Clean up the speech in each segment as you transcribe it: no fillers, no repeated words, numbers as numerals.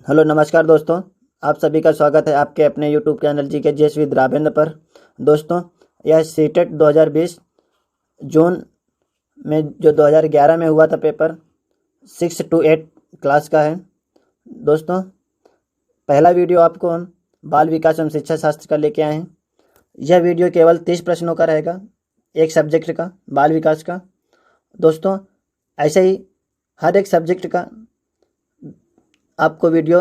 Hello नमस्कार दोस्तों। आप सभी का स्वागत है आपके अपने यूट्यूब चैनल जी के जेएस विद राघवेंद्र पर। दोस्तों, यह सीटेट 2020 जून में जो 2011 में हुआ था पेपर 6 to 8 क्लास का है। दोस्तों, पहला वीडियो आपको हम बाल विकास एवं शिक्षा शास्त्र का लेके आए हैं। यह वीडियो केवल 30 प्रश्नों का रहेगा, एक सब्जेक्ट का, बाल विकास का। दोस्तों, ऐसे ही हर एक सब्जेक्ट का आपको वीडियो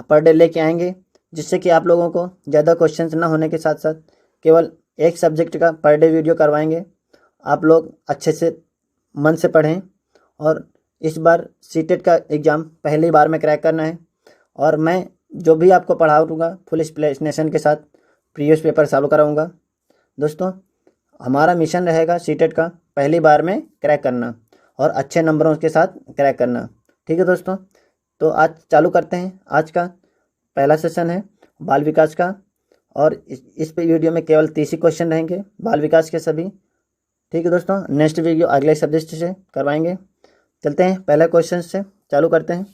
पर डे लेके आएंगे, जिससे कि आप लोगों को ज़्यादा क्वेश्चंस ना होने के साथ साथ केवल एक सब्जेक्ट का पर डे वीडियो करवाएंगे। आप लोग अच्छे से मन से पढ़ें और इस बार सीटेट का एग्ज़ाम पहली बार में क्रैक करना है। और मैं जो भी आपको पढ़ाऊँगा फुल एक्सप्लेनेशन के साथ प्रीवियस पेपर सॉल्व कराऊँगा। दोस्तों, हमारा मिशन रहेगा सीटेट का पहली बार में क्रैक करना और अच्छे नंबरों के साथ क्रैक करना। ठीक है दोस्तों, तो आज चालू करते हैं। आज का पहला सेशन है बाल विकास का और इस पे वीडियो में केवल 30 ही क्वेश्चन रहेंगे बाल विकास के सभी। ठीक है दोस्तों, नेक्स्ट वीडियो अगले सब्जेक्ट से करवाएंगे। चलते हैं पहले क्वेश्चन से, चालू करते हैं।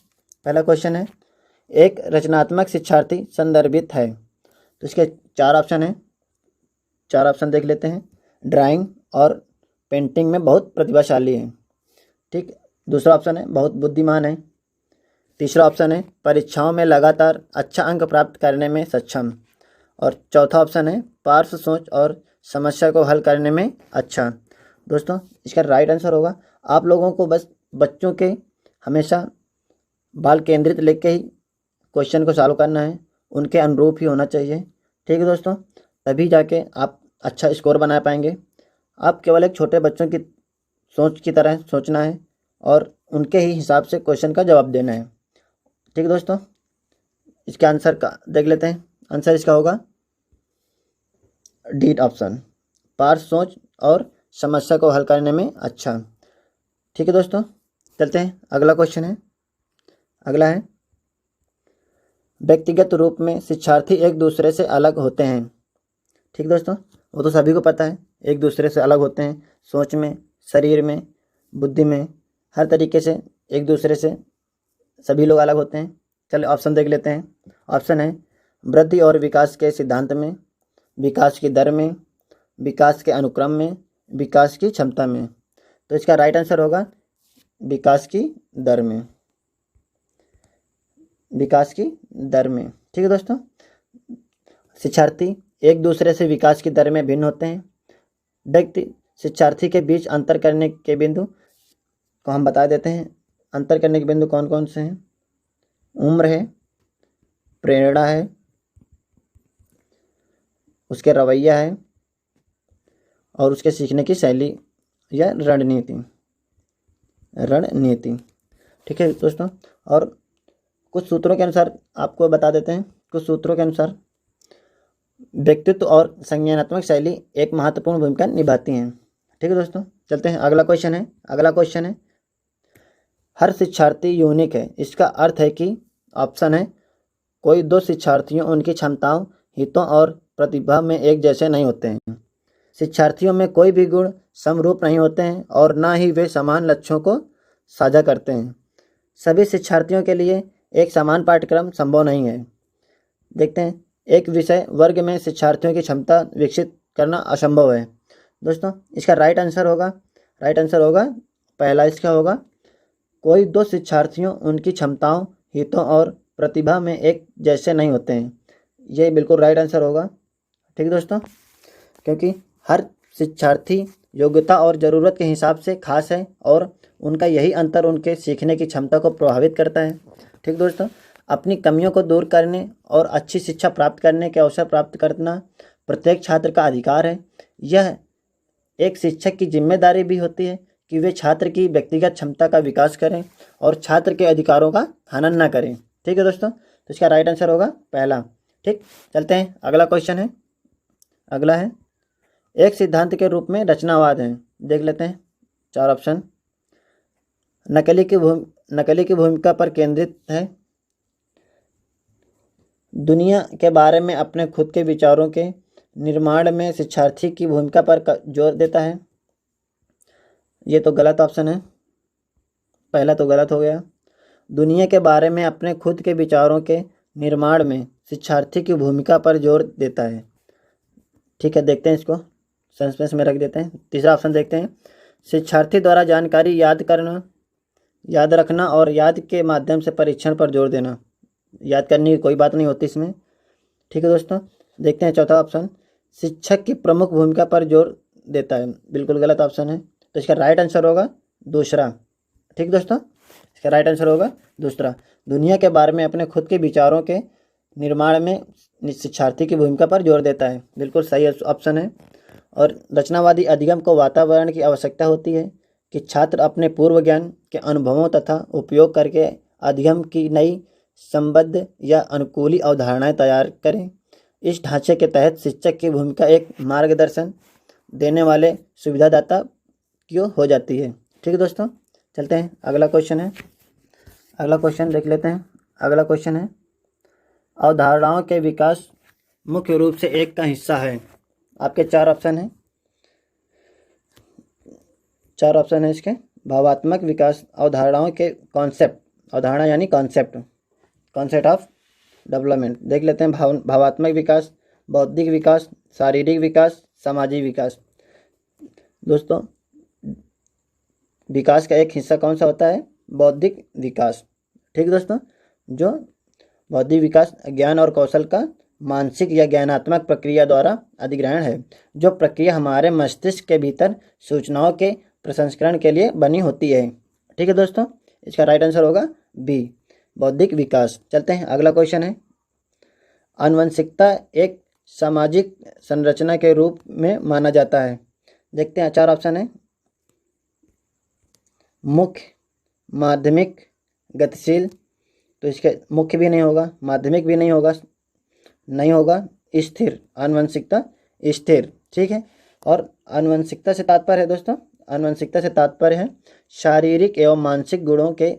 पहला क्वेश्चन है, एक रचनात्मक शिक्षार्थी संदर्भित है। तो इसके 4 ऑप्शन हैं, 4 ऑप्शन देख लेते हैं। ड्राइंग और पेंटिंग में बहुत प्रतिभाशाली है। ठीक। दूसरा ऑप्शन है बहुत बुद्धिमान है। तीसरा ऑप्शन है परीक्षाओं में लगातार अच्छा अंक प्राप्त करने में सक्षम। और चौथा ऑप्शन है पार्श्व सोच और समस्या को हल करने में अच्छा। दोस्तों, इसका राइट आंसर होगा, आप लोगों को बस बच्चों के हमेशा बाल केंद्रित लेके ही क्वेश्चन को सॉल्व करना है, उनके अनुरूप ही होना चाहिए। ठीक है दोस्तों, तभी जाके आप अच्छा स्कोर बना पाएंगे। आप केवल एक छोटे बच्चों की सोच की तरह सोचना है और उनके ही हिसाब से क्वेश्चन का जवाब देना है। ठीक है दोस्तों, इसके आंसर का देख लेते हैं। आंसर इसका होगा डी ऑप्शन, पार्श्व सोच और समस्या को हल करने में अच्छा। ठीक है दोस्तों, चलते हैं अगला क्वेश्चन है। अगला है, व्यक्तिगत रूप में शिक्षार्थी एक दूसरे से अलग होते हैं। ठीक दोस्तों, वो तो सभी को पता है, एक दूसरे से अलग होते हैं सोच में, शरीर में, बुद्धि में, हर तरीके से एक दूसरे से सभी लोग अलग होते हैं। चलिए ऑप्शन देख लेते हैं। ऑप्शन है वृद्धि और विकास के सिद्धांत में, विकास की दर में, विकास के अनुक्रम में, विकास की क्षमता में। तो इसका राइट आंसर होगा विकास की दर में, विकास की दर में। ठीक है दोस्तों, शिक्षार्थी एक दूसरे से विकास की दर में भिन्न होते हैं। व्यक्ति शिक्षार्थी के बीच अंतर करने के बिंदु को हम बता देते हैं। अंतर करने के बिंदु कौन कौन से हैं? उम्र है, प्रेरणा है, उसके रवैया है और उसके सीखने की शैली या रणनीति। ठीक है दोस्तों, और कुछ सूत्रों के अनुसार आपको बता देते हैं। कुछ सूत्रों के अनुसार व्यक्तित्व और संज्ञानात्मक शैली एक महत्वपूर्ण भूमिका निभाती हैं। ठीक है दोस्तों, चलते हैं अगला क्वेश्चन है। अगला क्वेश्चन है, हर शिक्षार्थी यूनिक है। इसका अर्थ है कि ऑप्शन है कोई दो शिक्षार्थियों उनकी क्षमताओं, हितों और प्रतिभा में एक जैसे नहीं होते हैं। शिक्षार्थियों में कोई भी गुण समरूप नहीं होते हैं और ना ही वे समान लक्ष्यों को साझा करते हैं। सभी शिक्षार्थियों के लिए एक समान पाठ्यक्रम संभव नहीं है। देखते हैं, एक विषय वर्ग में शिक्षार्थियों की क्षमता विकसित करना असंभव है। दोस्तों, इसका राइट आंसर होगा पहला, इसका होगा कोई दो शिक्षार्थियों उनकी क्षमताओं, हितों और प्रतिभा में एक जैसे नहीं होते हैं। ये बिल्कुल राइट आंसर होगा। ठीक है दोस्तों, क्योंकि हर शिक्षार्थी योग्यता और ज़रूरत के हिसाब से खास है और उनका यही अंतर उनके सीखने की क्षमता को प्रभावित करता है। ठीक दोस्तों, अपनी कमियों को दूर करने और अच्छी शिक्षा प्राप्त करने के अवसर प्राप्त करना प्रत्येक छात्र का अधिकार है। यह एक शिक्षक की जिम्मेदारी भी होती है कि वे छात्र की व्यक्तिगत क्षमता का विकास करें और छात्र के अधिकारों का हनन न करें। ठीक है दोस्तों, तो इसका राइट आंसर होगा पहला। ठीक, चलते हैं अगला क्वेश्चन है। अगला है, एक सिद्धांत के रूप में रचनावाद है। देख लेते हैं 4 ऑप्शन। नकली की भूमिका पर केंद्रित है। दुनिया के बारे में अपने खुद के विचारों के निर्माण में शिक्षार्थी की भूमिका पर जोर देता है। ये तो गलत ऑप्शन है, पहला तो गलत हो गया। दुनिया के बारे में अपने खुद के विचारों के निर्माण में शिक्षार्थी की भूमिका पर जोर देता है। ठीक है, देखते हैं इसको, सस्पेंस में रख देते हैं। तीसरा ऑप्शन देखते हैं, शिक्षार्थी द्वारा जानकारी याद करना, याद रखना और याद के माध्यम से परीक्षण पर जोर देना। याद करने की कोई बात नहीं होती इसमें। ठीक है दोस्तों, देखते हैं चौथा ऑप्शन, शिक्षक की प्रमुख भूमिका पर जोर देता है। बिल्कुल गलत ऑप्शन है, तो इसका राइट आंसर होगा दूसरा। ठीक दोस्तों, इसका राइट आंसर होगा दूसरा। दुनिया के बारे में अपने खुद के विचारों के निर्माण में शिक्षार्थी की भूमिका पर जोर देता है। बिल्कुल सही ऑप्शन है। और रचनावादी अधिगम को वातावरण की आवश्यकता होती है कि छात्र अपने पूर्व ज्ञान के अनुभवों तथा उपयोग करके अधिगम की नई संबद्ध या अनुकूली अवधारणाएं तैयार करें। इस ढांचे के तहत शिक्षक की भूमिका एक मार्गदर्शन देने वाले सुविधादाता क्यों हो जाती है। ठीक है दोस्तों, चलते हैं अगला क्वेश्चन है। अगला क्वेश्चन देख लेते हैं। अगला क्वेश्चन है, अवधारणाओं के विकास मुख्य रूप से एक का हिस्सा है। आपके चार ऑप्शन हैं, चार ऑप्शन है इसके। भावात्मक विकास, अवधारणाओं के कॉन्सेप्ट, अवधारणा यानी कॉन्सेप्ट, कॉन्सेप्ट ऑफ डेवलपमेंट। देख लेते हैं, भावात्मक विकास, बौद्धिक विकास, शारीरिक विकास, सामाजिक विकास। दोस्तों, विकास का एक हिस्सा कौन सा होता है? बौद्धिक विकास। ठीक दोस्तों, जो बौद्धिक विकास ज्ञान और कौशल का मानसिक या ज्ञानात्मक प्रक्रिया द्वारा अधिग्रहण है, जो प्रक्रिया हमारे मस्तिष्क के भीतर सूचनाओं के प्रसंस्करण के लिए बनी होती है। ठीक है दोस्तों, इसका राइट आंसर होगा बी, बौद्धिक विकास। चलते हैं, अगला क्वेश्चन है, आनुवंशिकता एक सामाजिक संरचना के रूप में माना जाता है। देखते हैं, चार ऑप्शन है, मुख्य, माध्यमिक, गतिशील। तो इसके मुख्य भी नहीं होगा, माध्यमिक भी नहीं होगा, नहीं होगा स्थिर, आनुवंशिकता स्थिर। ठीक है, और आनुवंशिकता से तात्पर्य है दोस्तों, आनुवंशिकता से तात्पर्य है शारीरिक एवं मानसिक गुणों के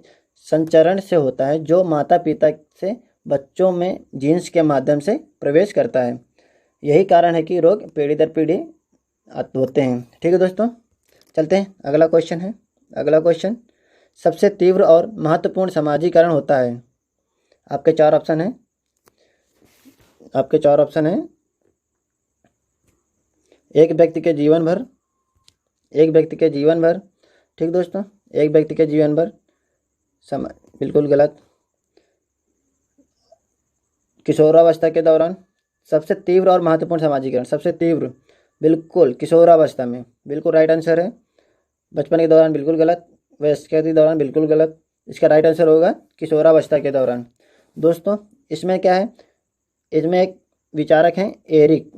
संचरण से होता है, जो माता पिता से बच्चों में जीन्स के माध्यम से प्रवेश करता है। यही कारण है कि रोग पीढ़ी दर पीढ़ी होते हैं। ठीक है दोस्तों, चलते हैं, अगला क्वेश्चन है। अगला क्वेश्चन, सबसे तीव्र और महत्वपूर्ण समाजीकरण होता है। आपके चार ऑप्शन है, आपके चार ऑप्शन है, एक व्यक्ति के जीवन भर, एक व्यक्ति के जीवन भर। ठीक दोस्तों, एक व्यक्ति के जीवन भर, बिल्कुल गलत। किशोरावस्था के दौरान, सबसे तीव्र और महत्वपूर्ण समाजीकरण, सबसे तीव्र, बिल्कुल किशोरावस्था में, बिल्कुल राइट आंसर है। बचपन के दौरान बिल्कुल गलत, वयस्क के दौरान बिल्कुल गलत। इसका राइट आंसर होगा किशोरावस्था के दौरान। दोस्तों, इसमें क्या है, इसमें एक विचारक हैं एरिक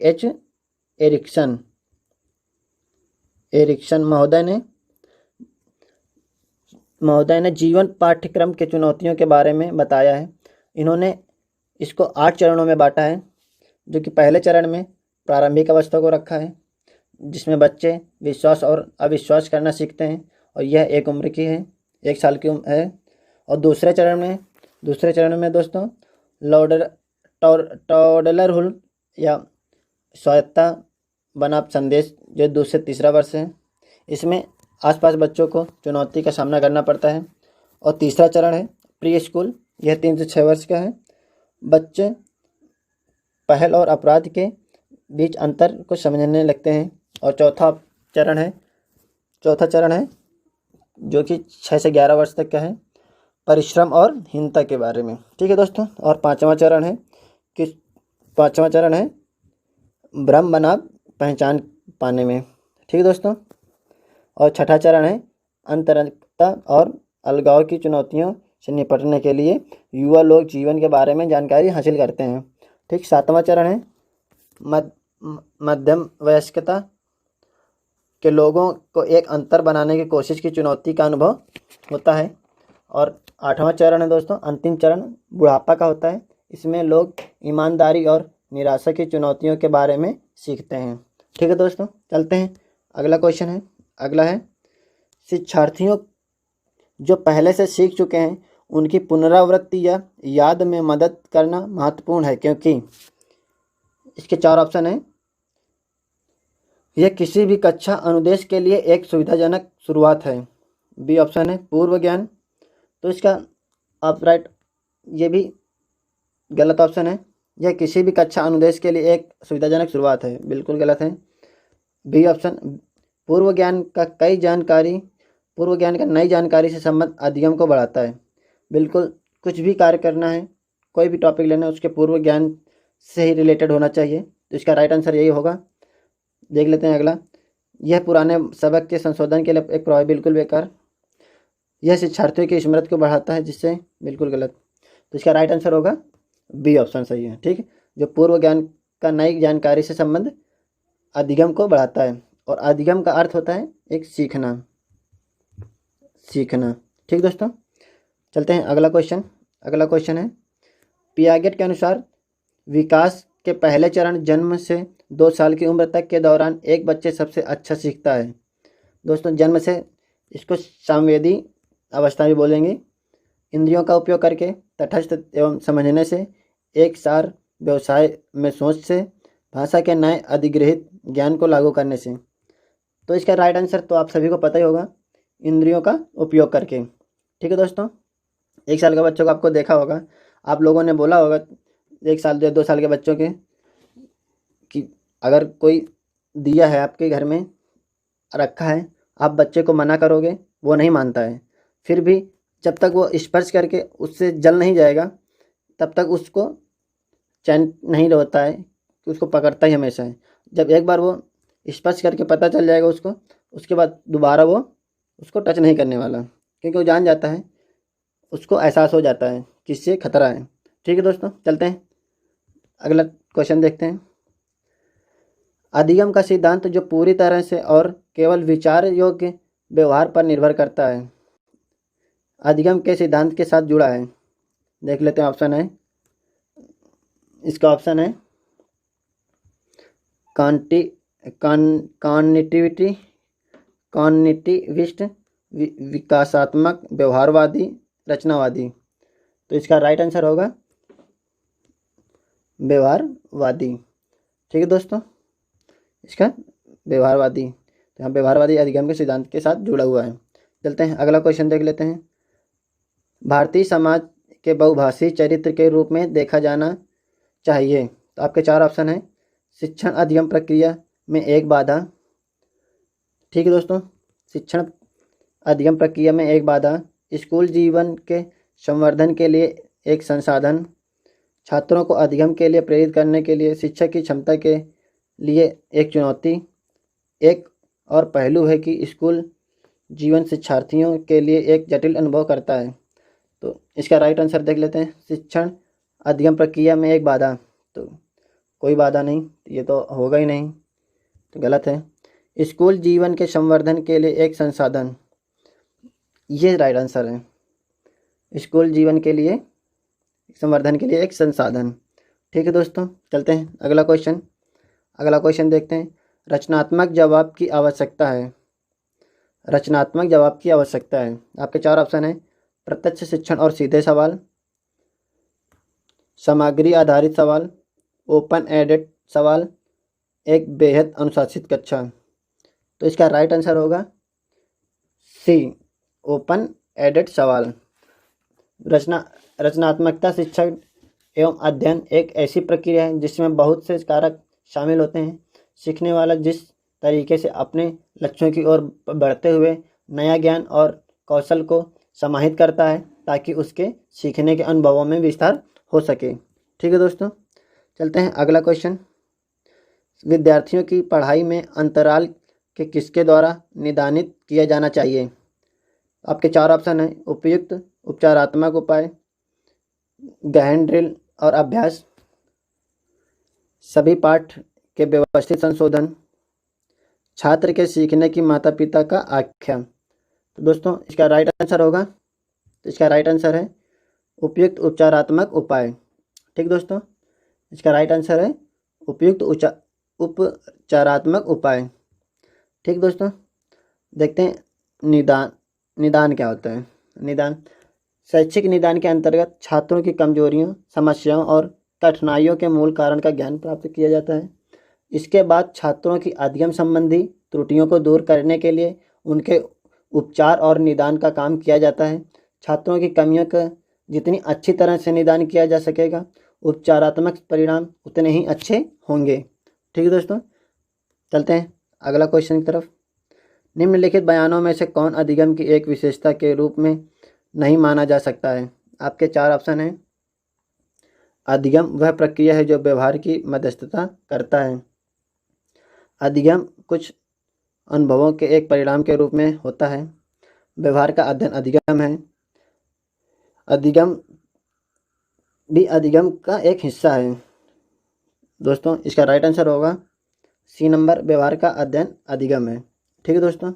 एच एरिक्सन महोदय ने जीवन पाठ्यक्रम के चुनौतियों के बारे में बताया है। इन्होंने इसको 8 चरणों में बांटा है, जो कि पहले चरण में प्रारंभिक अवस्था को रखा है, जिसमें बच्चे विश्वास और अविश्वास करना सीखते हैं, और यह एक उम्र की है, 1 साल की उम्र है। और दूसरे चरण में दोस्तों टॉडलरहुड या स्वायत्ता बनाम संदेश, जो 2 से तीसरा वर्ष है। इसमें आसपास बच्चों को चुनौती का सामना करना पड़ता है। और तीसरा चरण है प्री स्कूल, यह 3 से 6 वर्ष का है। बच्चे पहल और अपराध के बीच अंतर को समझने लगते हैं। और चौथा चरण है जो कि 6 से 11 वर्ष तक का है, परिश्रम और हीनता के बारे में। ठीक है दोस्तों, और पांचवा चरण है भ्रम बनाम पहचान पाने में। ठीक है दोस्तों, और छठा चरण है अंतरंगता और अलगाव की चुनौतियों से निपटने के लिए युवा लोग जीवन के बारे में जानकारी हासिल करते हैं। ठीक, 7वां चरण है मध्यम वयस्कता के लोगों को एक अंतर बनाने की कोशिश की चुनौती का अनुभव होता है। और 8वां चरण है दोस्तों, अंतिम चरण बुढ़ापा का होता है। इसमें लोग ईमानदारी और निराशा की चुनौतियों के बारे में सीखते हैं। ठीक है दोस्तों, चलते हैं, अगला क्वेश्चन है। अगला है, शिक्षार्थियों जो पहले से सीख चुके हैं उनकी पुनरावृत्ति या याद में मदद करना महत्वपूर्ण है, क्योंकि इसके 4 ऑप्शन हैं, यह किसी भी कक्षा अनुदेश के लिए एक सुविधाजनक शुरुआत है। बी ऑप्शन है पूर्व ज्ञान। तो इसका आप राइट, ये भी गलत ऑप्शन है। यह किसी भी कक्षा अनुदेश के लिए एक सुविधाजनक शुरुआत है, बिल्कुल गलत है। बी ऑप्शन, पूर्व ज्ञान का नई जानकारी से संबंध अधिगम को बढ़ाता है। बिल्कुल, कुछ भी कार्य करना है, कोई भी टॉपिक लेना है, उसके पूर्व ज्ञान से ही रिलेटेड होना चाहिए। तो इसका राइट आंसर यही होगा। देख लेते हैं अगला। यह पुराने सबक के संशोधन के लिए एक प्रभाव, बिल्कुल बेकार। यह शिक्षार्थियों की स्मृति को बढ़ाता है, जिससे, बिल्कुल गलत। तो इसका राइट आंसर होगा बी ऑप्शन सही है। ठीक है, जो पूर्व ज्ञान का नई जानकारी से संबंध अधिगम को बढ़ाता है, और अधिगम का अर्थ होता है एक सीखना। ठीक दोस्तों, चलते हैं अगला क्वेश्चन है, पियागेट के अनुसार विकास के पहले चरण जन्म से 2 साल की उम्र तक के दौरान एक बच्चे सबसे अच्छा सीखता है। दोस्तों, जन्म से, इसको संवेदी अवस्था भी बोलेंगे। इंद्रियों का उपयोग करके, तटस्थ एवं समझने से, एक सार व्यवसाय में सोच से, भाषा के नए अधिग्रहित ज्ञान को लागू करने से। तो इसका राइट आंसर तो आप सभी को पता ही होगा, इंद्रियों का उपयोग करके। ठीक है दोस्तों, 1 साल के बच्चों को आपको देखा होगा, आप लोगों ने बोला होगा 1 साल 2 साल के बच्चों के कि अगर कोई दिया है आपके घर में रखा है, आप बच्चे को मना करोगे, वो नहीं मानता है, फिर भी जब तक वो स्पर्श करके उससे जल नहीं जाएगा तब तक उसको चैन नहीं होता है, कि उसको पकड़ता ही हमेशा है। जब एक बार वो स्पर्श करके पता चल जाएगा उसको, उसके बाद दोबारा वो उसको टच नहीं करने वाला, क्योंकि वो जान जाता है, उसको एहसास हो जाता है कि इससे खतरा है। ठीक है दोस्तों, चलते हैं अगला क्वेश्चन देखते हैं। अधिगम का सिद्धांत जो पूरी तरह से और केवल विचार योग्य व्यवहार पर निर्भर करता है, अधिगम के सिद्धांत के साथ जुड़ा है। देख लेते हैं ऑप्शन है, इसका ऑप्शन है कॉग्निटिविस्ट, विकासात्मक, व्यवहारवादी, रचनावादी। तो इसका राइट आंसर होगा व्यवहारवादी। ठीक है दोस्तों, इसका व्यवहारवादी, तो यहाँ व्यवहारवादी अधिगम के सिद्धांत के साथ जुड़ा हुआ है। चलते हैं अगला क्वेश्चन देख लेते हैं। भारतीय समाज के बहुभाषी चरित्र के रूप में देखा जाना चाहिए। तो आपके 4 ऑप्शन हैं। शिक्षण अधिगम प्रक्रिया में एक बाधा। ठीक है दोस्तों, शिक्षण अधिगम प्रक्रिया में एक बाधा, स्कूल जीवन के संवर्धन के लिए एक संसाधन, छात्रों को अधिगम के लिए प्रेरित करने के लिए शिक्षक की क्षमता के लिए एक चुनौती। एक और पहलू है कि स्कूल जीवन शिक्षार्थियों के लिए एक जटिल अनुभव करता है। तो इसका राइट आंसर देख लेते हैं। शिक्षण अधिगम प्रक्रिया में एक बाधा, तो कोई बाधा नहीं, ये तो होगा ही नहीं, तो गलत है। स्कूल जीवन के संवर्धन के लिए एक संसाधन, ये राइट आंसर है। स्कूल जीवन के लिए संवर्धन के लिए एक संसाधन। ठीक है दोस्तों, चलते हैं अगला क्वेश्चन देखते हैं। रचनात्मक जवाब की आवश्यकता है। रचनात्मक जवाब की आवश्यकता है। आपके 4 ऑप्शन हैं। प्रत्यक्ष शिक्षण और सीधे सवाल, सामग्री आधारित सवाल, ओपन एडेड सवाल, एक बेहद अनुशासित कक्षा। तो इसका राइट आंसर होगा सी, ओपन एडेड सवाल। रचनात्मकता शिक्षण एवं अध्ययन एक ऐसी प्रक्रिया है जिसमें बहुत से कारक शामिल होते हैं। सीखने वाला जिस तरीके से अपने लक्ष्यों की ओर बढ़ते हुए नया ज्ञान और कौशल को समाहित करता है ताकि उसके सीखने के अनुभवों में विस्तार हो सके। ठीक है दोस्तों, चलते हैं अगला क्वेश्चन। विद्यार्थियों की पढ़ाई में अंतराल के किसके द्वारा निदानित किया जाना चाहिए। आपके 4 ऑप्शन हैं। उपयुक्त उपचारात्मक उपाय, गहन ड्रिल और अभ्यास, सभी पाठ के व्यवस्थित संशोधन, छात्र के सीखने की माता पिता का आख्या। तो दोस्तों इसका राइट आंसर होगा, तो इसका राइट आंसर है उपयुक्त उपचारात्मक उपाय। ठीक दोस्तों, इसका राइट आंसर है उपयुक्त उपचारात्मक उपाय। ठीक दोस्तों, देखते हैं निदान क्या होता है। निदान शैक्षिक निदान के अंतर्गत छात्रों की कमजोरियों, समस्याओं और कठिनाइयों के मूल कारण का ज्ञान प्राप्त किया जाता है। इसके बाद छात्रों की अध्ययन संबंधी त्रुटियों को दूर करने के लिए उनके उपचार और निदान का काम किया जाता है। छात्रों की कमियों का जितनी अच्छी तरह से निदान किया जा सकेगा, उपचारात्मक परिणाम उतने ही अच्छे होंगे। ठीक है दोस्तों, चलते हैं अगला क्वेश्चन की तरफ। निम्नलिखित बयानों में से कौन अधिगम की एक विशेषता के रूप में नहीं माना जा सकता है? आपके 4 ऑप्शन हैं। अधिगम वह प्रक्रिया है जो व्यवहार की मध्यस्थता करता है। अधिगम कुछ अनुभवों के एक परिणाम के रूप में होता है। व्यवहार का अध्ययन अधिगम है। अधिगम भी अधिगम का एक हिस्सा है। दोस्तों, इसका राइट आंसर होगा सी नंबर, व्यवहार का अध्ययन अधिगम है। ठीक है दोस्तों,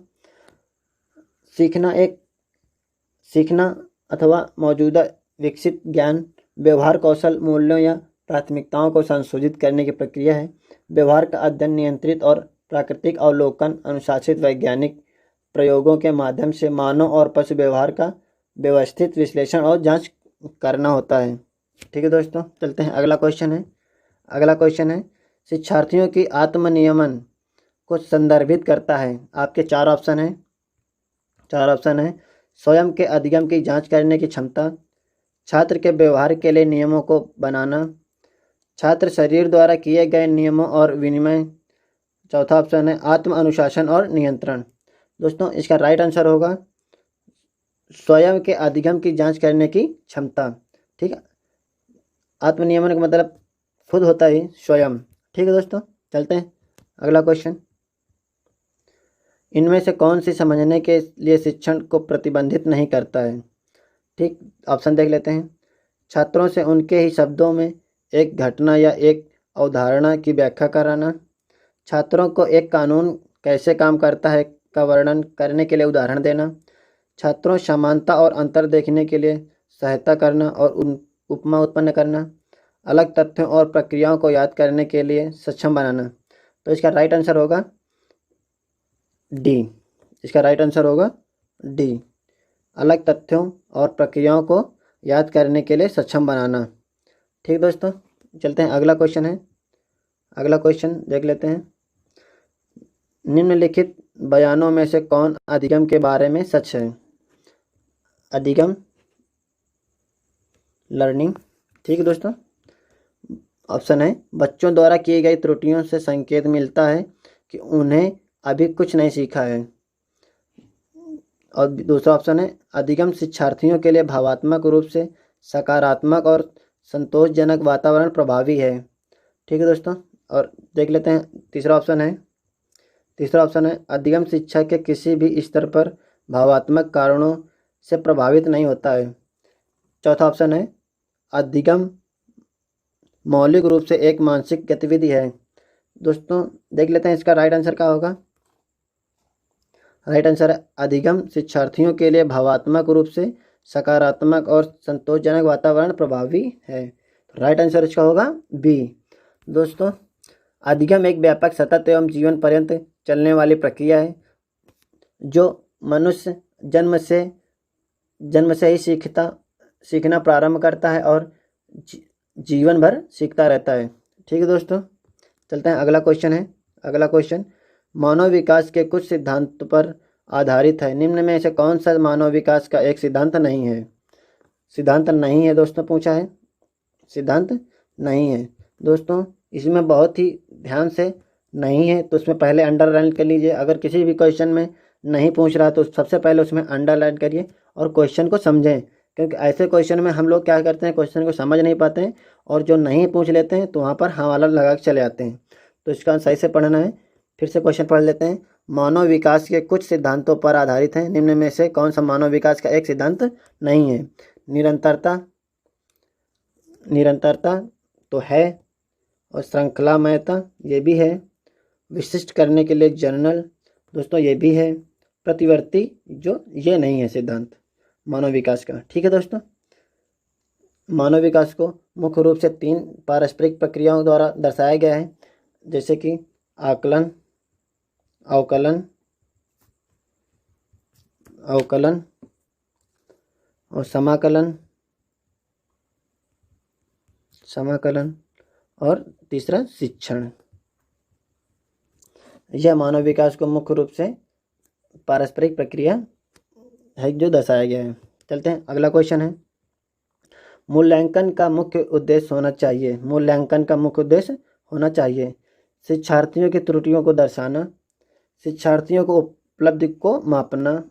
सीखना अथवा मौजूदा विकसित ज्ञान, व्यवहार कौशल, मूल्यों या प्राथमिकताओं को संशोधित करने की प्रक्रिया है। व्यवहार का अध्ययन नियंत्रित और प्राकृतिक अवलोकन, अनुशासित वैज्ञानिक प्रयोगों के माध्यम से मानव और पशु व्यवहार का व्यवस्थित विश्लेषण और जांच करना होता है। ठीक है दोस्तों, चलते हैं अगला क्वेश्चन है शिक्षार्थियों की आत्मनियमन को संदर्भित करता है। आपके 4 ऑप्शन हैं। स्वयं के अधिगम की जांच करने की क्षमता, छात्र के व्यवहार के लिए नियमों को बनाना, छात्र शरीर द्वारा किए गए नियमों और विनिमय। चौथा ऑप्शन है आत्म अनुशासन और नियंत्रण। दोस्तों, इसका राइट आंसर होगा स्वयं के अधिगम की जांच करने की क्षमता। ठीक है, आत्मनियमन का मतलब खुद होता है स्वयं। ठीक है दोस्तों, चलते हैं अगला क्वेश्चन। इनमें से कौन सी समझने के लिए शिक्षण को प्रतिबंधित नहीं करता है? ठीक, ऑप्शन देख लेते हैं। छात्रों से उनके ही शब्दों में एक घटना या एक अवधारणा की व्याख्या कराना, छात्रों को एक कानून कैसे काम करता है का वर्णन करने के लिए उदाहरण देना, छात्रों समानता और अंतर देखने के लिए सहायता करना और उपमा उत्पन्न करना, अलग तथ्यों और प्रक्रियाओं को याद करने के लिए सक्षम बनाना। तो इसका राइट आंसर होगा डी। इसका राइट आंसर होगा डी, अलग तथ्यों और प्रक्रियाओं को याद करने के लिए सक्षम बनाना। ठीक दोस्तों, चलते हैं अगला क्वेश्चन देख लेते हैं। निम्नलिखित बयानों में से कौन अधिगम के बारे में सच है? अधिगम लर्निंग। ठीक है दोस्तों, ऑप्शन है बच्चों द्वारा की गई त्रुटियों से संकेत मिलता है कि उन्हें अभी कुछ नहीं सीखा है। और दूसरा ऑप्शन है अधिगम शिक्षार्थियों के लिए भावात्मक रूप से सकारात्मक और संतोषजनक वातावरण प्रभावी है। ठीक है दोस्तों, और देख लेते हैं तीसरा ऑप्शन है अधिगम शिक्षा के किसी भी स्तर पर भावात्मक कारणों से प्रभावित नहीं होता है। चौथा ऑप्शन है अधिगम मौलिक रूप से एक मानसिक गतिविधि है। दोस्तों, देख लेते हैं इसका राइट आंसर क्या होगा। राइट आंसर है अधिगम शिक्षार्थियों के लिए भावात्मक रूप से सकारात्मक और संतोषजनक वातावरण प्रभावी है। राइट आंसर इसका होगा बी। दोस्तों, अधिगम एक व्यापक, सतत एवं जीवन पर्यंत चलने वाली प्रक्रिया है जो मनुष्य जन्म से ही सीखना प्रारंभ करता है और जीवन भर सीखता रहता है। ठीक है दोस्तों, चलते हैं अगला क्वेश्चन मानव विकास के कुछ सिद्धांत पर आधारित है। निम्न में से कौन सा मानव विकास का एक सिद्धांत नहीं है? दोस्तों, पूछा है, सिद्धांत नहीं है। दोस्तों, इसमें बहुत ही ध्यान से नहीं है तो उसमें पहले अंडरलाइन कर लीजिए। अगर किसी भी क्वेश्चन में नहीं पूछ रहा तो सबसे पहले उसमें अंडरलाइन करिए और क्वेश्चन को समझें, क्योंकि ऐसे क्वेश्चन में हम लोग क्या करते हैं, क्वेश्चन को समझ नहीं पाते हैं और जो नहीं पूछ लेते हैं तो वहाँ पर हवाला लगा के चले जाते हैं। तो इसका सही से पढ़ना है। फिर से क्वेश्चन पढ़ लेते हैं। मानव विकास के कुछ सिद्धांतों पर आधारित है। निम्न में से कौन सा मानव विकास का एक सिद्धांत नहीं है? निरंतरता तो है, और श्रृंखलामयता ये भी है, विशिष्ट करने के लिए जर्नल दोस्तों ये भी है, प्रतिवर्ती जो ये नहीं है सिद्धांत मानव विकास का। ठीक है दोस्तों, मानव विकास को मुख्य रूप से 3 पारस्परिक प्रक्रियाओं द्वारा दर्शाया गया है, जैसे कि आकलन, अवकलन और समाकलन और तीसरा शिक्षण। यह मानव विकास को मुख्य रूप से पारस्परिक प्रक्रिया है जो दर्शाया गया है। चलते हैं, अगला क्वेश्चन है, मूल्यांकन का मुख्य उद्देश्य होना चाहिए। मूल्यांकन का मुख्य उद्देश्य होना चाहिए शिक्षार्थियों की त्रुटियों को दर्शाना, शिक्षार्थियों को उपलब्धि को मापना,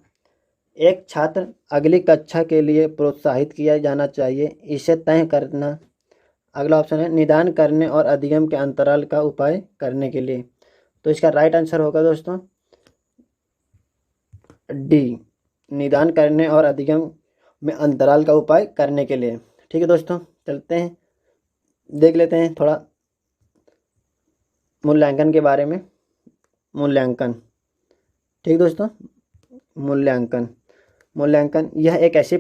एक छात्र अगली कक्षा के लिए प्रोत्साहित किया जाना चाहिए, इसे तय करना। अगला ऑप्शन है, निदान करने और अधिगम के अंतराल का उपाय करने के लिए। तो इसका राइट आंसर होगा दोस्तों डी, निदान करने और अधिगम में अंतराल का उपाय करने के लिए। ठीक है दोस्तों, चलते हैं, देख लेते हैं थोड़ा मूल्यांकन के बारे में। मूल्यांकन, ठीक दोस्तों, मूल्यांकन यह एक ऐसी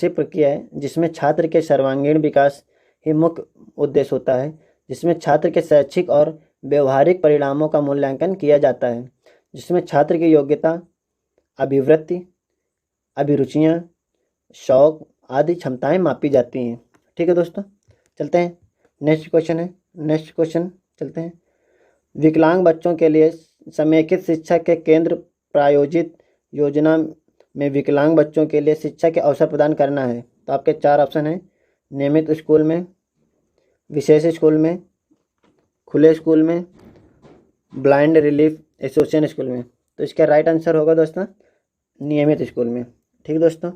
प्रक्रिया है जिसमें छात्र के सर्वांगीण विकास ही मुख्य उद्देश्य होता है, जिसमें छात्र के शैक्षिक और व्यवहारिक परिणामों का मूल्यांकन किया जाता है, जिसमें छात्र की योग्यता, अभिवृत्ति, अभिरुचियाँ, शौक आदि क्षमताएं मापी जाती हैं। ठीक है दोस्तों, चलते हैं, नेक्स्ट क्वेश्चन चलते हैं। विकलांग बच्चों के लिए समेकित शिक्षा के केंद्र प्रायोजित योजना में विकलांग बच्चों के लिए शिक्षा के अवसर प्रदान करना है। तो आपके 4 ऑप्शन हैं, नियमित स्कूल में, विशेष स्कूल में, खुले स्कूल में, ब्लाइंड रिलीफ एसोसिएशन स्कूल में। तो इसका राइट आंसर होगा दोस्तों नियमित स्कूल में। ठीक है दोस्तों,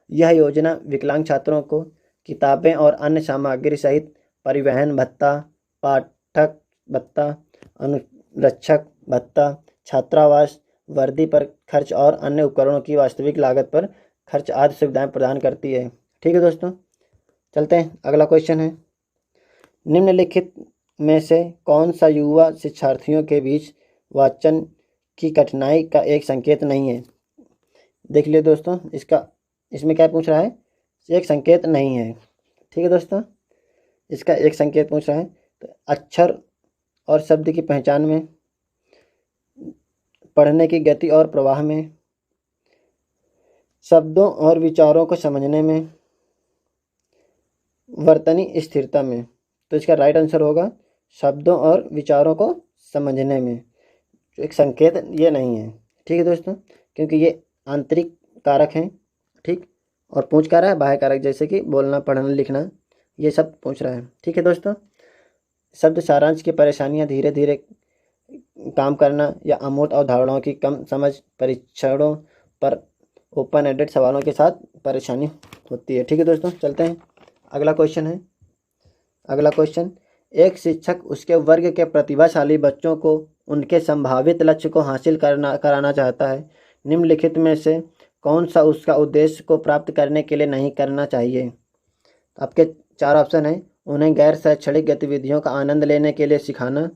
यह योजना विकलांग छात्रों को किताबें और अन्य सामग्री सहित परिवहन भत्ता, पाठक भत्ता, अनुरक्षक भत्ता, छात्रावास, वर्दी पर खर्च और अन्य उपकरणों की वास्तविक लागत पर खर्च आदि सुविधाएं प्रदान करती है। ठीक है दोस्तों, चलते हैं, अगला क्वेश्चन है, निम्नलिखित में से कौन सा युवा शिक्षार्थियों के बीच वाचन की कठिनाई का एक संकेत नहीं है। देख लिए दोस्तों, इसमें क्या पूछ रहा है, एक संकेत नहीं है। ठीक है दोस्तों, इसका एक संकेत पूछ रहा है। तो अक्षर और शब्द की पहचान में, पढ़ने की गति और प्रवाह में, शब्दों और विचारों को समझने में, वर्तनी स्थिरता में। तो इसका राइट आंसर होगा शब्दों और विचारों को समझने में। जो एक संकेत ये नहीं है। ठीक है दोस्तों, क्योंकि ये आंतरिक कारक हैं। ठीक, और पूछ क्या रहा है, बाह्य कारक, जैसे कि बोलना, पढ़ना, लिखना, ये सब पूछ रहा है। ठीक है दोस्तों, शब्द सारांश की परेशानियां, धीरे धीरे काम करना या अमूर्त अवधारणाओं की कम समझ, परीक्षणों पर ओपन एंडेड सवालों के साथ परेशानी होती है। ठीक है दोस्तों, चलते हैं, अगला क्वेश्चन, एक शिक्षक उसके वर्ग के प्रतिभाशाली बच्चों को उनके संभावित लक्ष्य को हासिल कराना चाहता है। निम्नलिखित में से कौन सा उसका उद्देश्य को प्राप्त करने के लिए नहीं करना चाहिए। आपके 4 ऑप्शन हैं, उन्हें गैर शैक्षणिक गतिविधियों का आनंद लेने के लिए सिखाना,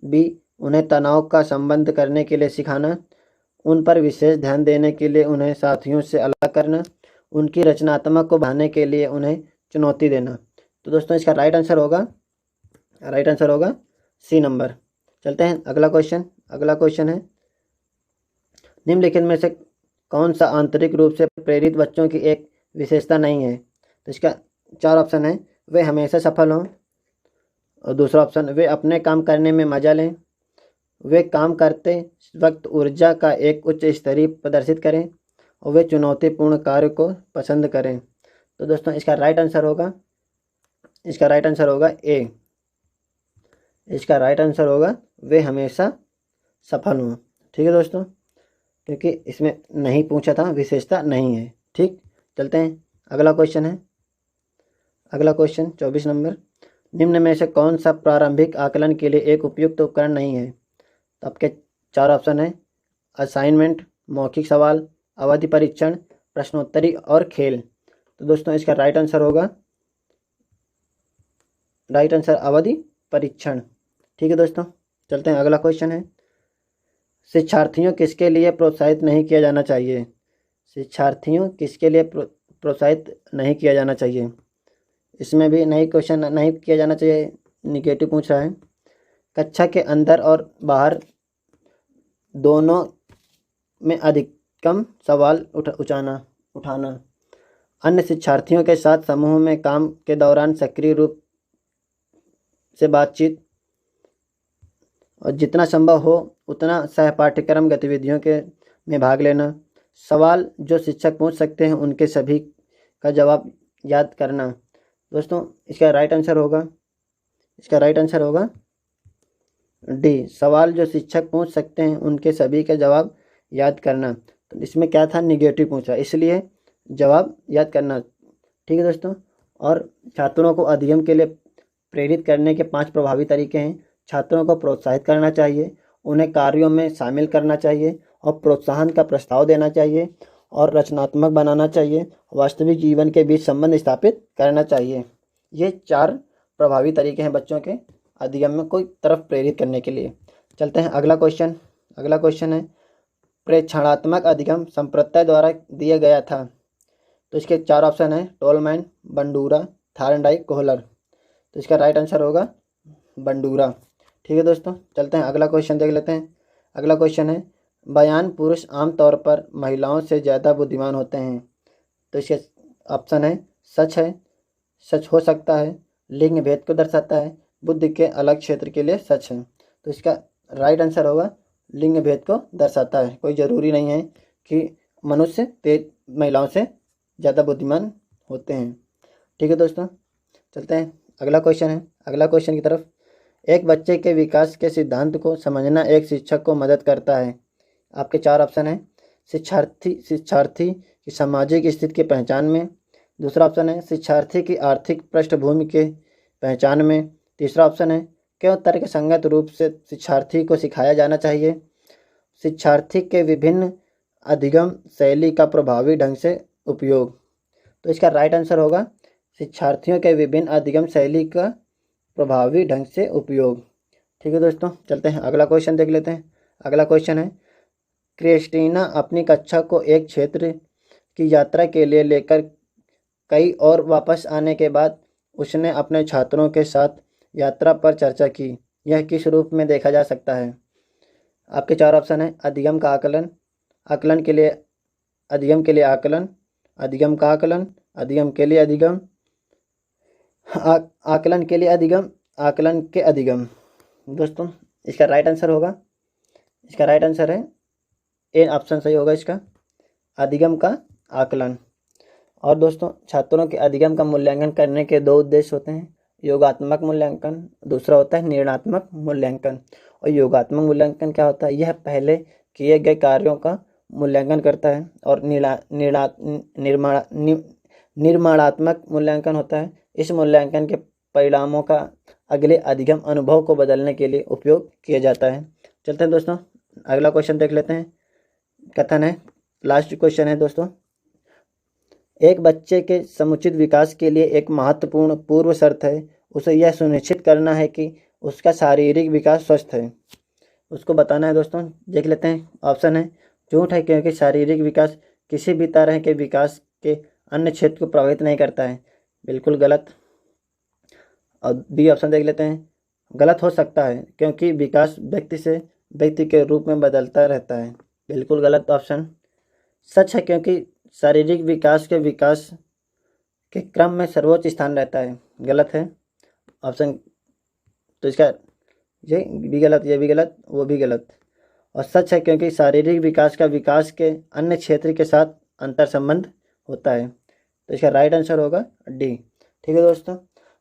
बी, उन्हें तनाव का संबंध करने के लिए सिखाना, उन पर विशेष ध्यान देने के लिए उन्हें साथियों से अलग करना, उनकी रचनात्मक को बढ़ाने के लिए उन्हें चुनौती देना। तो दोस्तों इसका राइट आंसर होगा सी नंबर। चलते हैं, अगला क्वेश्चन है, निम्नलिखित में से कौन सा आंतरिक रूप से प्रेरित बच्चों की एक विशेषता नहीं है। तो इसका 4 ऑप्शन है, वे हमेशा सफल हों, और दूसरा ऑप्शन, वे अपने काम करने में मजा लें, वे काम करते वक्त ऊर्जा का एक उच्च स्तरीय प्रदर्शित करें, और वे चुनौतीपूर्ण कार्य को पसंद करें। तो दोस्तों इसका राइट आंसर होगा ए, इसका राइट आंसर होगा वे हमेशा सफल हों। ठीक है दोस्तों, क्योंकि इसमें नहीं पूछा था, विशेषता नहीं है। ठीक, चलते हैं, अगला क्वेश्चन 24 नंबर, निम्न में से कौन सा प्रारंभिक आकलन के लिए एक उपयुक्त उपकरण नहीं है। तो आपके 4 ऑप्शन है, असाइनमेंट, मौखिक सवाल, अवधि परीक्षण, प्रश्नोत्तरी और खेल। तो दोस्तों इसका राइट आंसर अवधि परीक्षण। ठीक है दोस्तों, चलते हैं, अगला क्वेश्चन है, शिक्षार्थियों किसके लिए प्रोत्साहित नहीं किया जाना चाहिए। शिक्षार्थियों किसके लिए प्रोत्साहित नहीं किया जाना चाहिए। इसमें भी नहीं क्वेश्चन नहीं किया जाना चाहिए, निगेटिव पूछ रहा है। कक्षा के अंदर और बाहर दोनों में अधिकतम सवाल उठाना, अन्य शिक्षार्थियों के साथ समूह में काम के दौरान सक्रिय रूप से बातचीत, और जितना संभव हो उतना सह पाठ्यक्रम गतिविधियों के में भाग लेना। सवाल जो शिक्षक पूछ सकते हैं उनके सभी का जवाब याद करना। दोस्तों इसका राइट आंसर होगा डी, सवाल जो शिक्षक पूछ सकते हैं उनके सभी का जवाब याद करना। तो इसमें क्या था, निगेटिव पूछा, इसलिए जवाब याद करना। ठीक है दोस्तों। और छात्रों को अधिगम के लिए प्रेरित करने के 5 प्रभावी तरीके हैं। छात्रों को प्रोत्साहित करना चाहिए, उन्हें कार्यों में शामिल करना चाहिए और प्रोत्साहन का प्रस्ताव देना चाहिए और रचनात्मक बनाना चाहिए, वास्तविक जीवन के बीच संबंध स्थापित करना चाहिए। ये 4 प्रभावी तरीके हैं बच्चों के अधिगम में कोई तरफ प्रेरित करने के लिए। चलते हैं अगला क्वेश्चन है प्रेक्षणात्मक अधिगम संप्रदाय द्वारा दिया गया था। तो इसके 4 ऑप्शन है टोलमैन, बंडूरा, थार्नडाइक, कोहलर। तो इसका राइट आंसर होगा बंडूरा। ठीक है दोस्तों, चलते हैं अगला क्वेश्चन देख लेते हैं। अगला क्वेश्चन है बयान पुरुष आमतौर पर महिलाओं से ज़्यादा बुद्धिमान होते हैं। तो इसके ऑप्शन है, सच हो सकता है, लिंग भेद को दर्शाता है, बुद्धि के अलग क्षेत्र के लिए सच है। तो इसका राइट आंसर होगा लिंग भेद को दर्शाता है। कोई ज़रूरी नहीं है कि मनुष्य तेज महिलाओं से ज़्यादा बुद्धिमान होते हैं। ठीक है दोस्तों, चलते हैं अगला क्वेश्चन की तरफ। एक बच्चे के विकास के सिद्धांत को समझना एक शिक्षक को मदद करता है। आपके 4 ऑप्शन है शिक्षार्थी की सामाजिक स्थिति की पहचान में। दूसरा ऑप्शन है शिक्षार्थी की आर्थिक पृष्ठभूमि के पहचान में। तीसरा ऑप्शन है क्यों तर्कसंगत रूप से शिक्षार्थी को सिखाया जाना चाहिए। शिक्षार्थी के विभिन्न अधिगम शैली का प्रभावी ढंग से उपयोग। तो इसका राइट आंसर होगा शिक्षार्थियों के विभिन्न अधिगम शैली का प्रभावी ढंग से उपयोग। ठीक है दोस्तों, चलते हैं अगला क्वेश्चन देख लेते हैं। अगला क्वेश्चन है क्रिस्टीना अपनी कक्षा को एक क्षेत्र की यात्रा के लिए लेकर कई और वापस आने के बाद उसने अपने छात्रों के साथ यात्रा पर चर्चा की। यह किस रूप में देखा जा सकता है। आपके 4 ऑप्शन है अधिगम का आकलन, आकलन के लिए अधिगम के लिए आकलन, अधिगम का आकलन, अधिगम के लिए अधिगम, आकलन के लिए अधिगम, आकलन के अधिगम। दोस्तों इसका राइट आंसर है ए ऑप्शन सही होगा इसका, अधिगम का आकलन। और दोस्तों छात्रों के अधिगम का मूल्यांकन करने के 2 उद्देश्य होते हैं, योगात्मक मूल्यांकन, दूसरा होता है निर्णयात्मक मूल्यांकन। और योगात्मक मूल्यांकन क्या होता है, यह पहले किए गए कार्यों का मूल्यांकन करता है। और निर्माणात्मक मूल्यांकन होता है, इस मूल्यांकन के परिणामों का अगले अधिगम अनुभव को बदलने के लिए उपयोग किया जाता है। चलते हैं दोस्तों अगला क्वेश्चन देख लेते हैं। कथन है, लास्ट क्वेश्चन है दोस्तों, एक बच्चे के समुचित विकास के लिए एक महत्वपूर्ण पूर्व शर्त है उसे यह सुनिश्चित करना है कि उसका शारीरिक विकास स्वस्थ है। उसको बताना है दोस्तों, देख लेते हैं। ऑप्शन है झूठ है क्योंकि शारीरिक विकास किसी भी तरह के विकास के अन्य क्षेत्र को प्रभावित नहीं करता है, बिल्कुल गलत। और बी ऑप्शन देख लेते हैं, गलत हो सकता है क्योंकि विकास व्यक्ति से व्यक्ति के रूप में बदलता रहता है, बिल्कुल गलत ऑप्शन। सच है क्योंकि शारीरिक विकास के क्रम में सर्वोच्च स्थान रहता है, गलत है ऑप्शन। तो इसका ये भी गलत, ये भी गलत, वो भी गलत। और सच है क्योंकि शारीरिक विकास का विकास के अन्य क्षेत्र के साथ अंतर संबंध होता है। तो इसका राइट आंसर होगा डी। ठीक है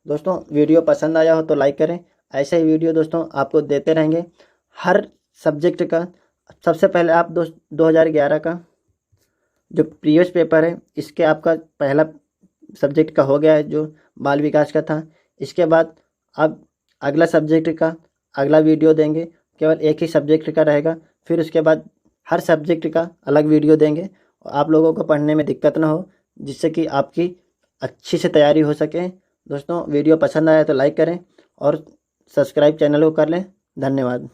दोस्तों वीडियो पसंद आया हो तो लाइक करें। ऐसे ही वीडियो दोस्तों आपको देते रहेंगे हर सब्जेक्ट का। सबसे पहले आप 2011 का जो प्रीवियस पेपर है इसके आपका पहला सब्जेक्ट का हो गया है जो बाल विकास का था। इसके बाद अब अगला सब्जेक्ट का अगला वीडियो देंगे, केवल एक ही सब्जेक्ट का रहेगा। फिर उसके बाद हर सब्जेक्ट का अलग वीडियो देंगे और आप लोगों को पढ़ने में दिक्कत ना हो, जिससे कि आपकी अच्छी से तैयारी हो सके। दोस्तों वीडियो पसंद आया तो लाइक करें और सब्सक्राइब चैनल को कर लें। धन्यवाद।